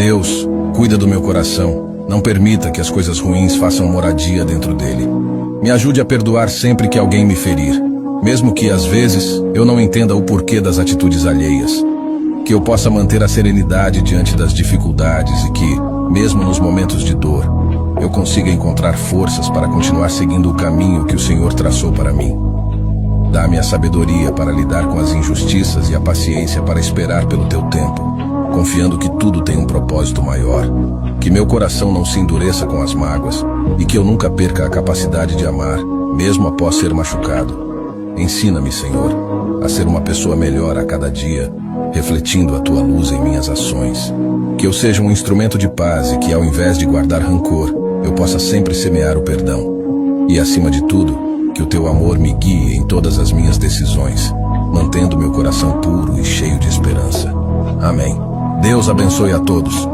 Deus, cuida do meu coração. Não permita que as coisas ruins façam moradia dentro dele. Me ajude a perdoar sempre que alguém me ferir, mesmo que, às vezes, eu não entenda o porquê das atitudes alheias. Que eu possa manter a serenidade diante das dificuldades e que, mesmo nos momentos de dor, eu consiga encontrar forças para continuar seguindo o caminho que o Senhor traçou para mim. Dá-me a sabedoria para lidar com as injustiças e a paciência para esperar pelo teu tempo, confiando que tudo tem um propósito maior. Que meu coração não se endureça com as mágoas e que eu nunca perca a capacidade de amar, mesmo após ser machucado. Ensina-me, Senhor, a ser uma pessoa melhor a cada dia, refletindo a tua luz em minhas ações. Que eu seja um instrumento de paz e que, ao invés de guardar rancor, eu possa sempre semear o perdão. E, acima de tudo, que o teu amor me guie em todas as minhas decisões, mantendo meu coração puro e cheio de esperança. Amém. Deus abençoe a todos.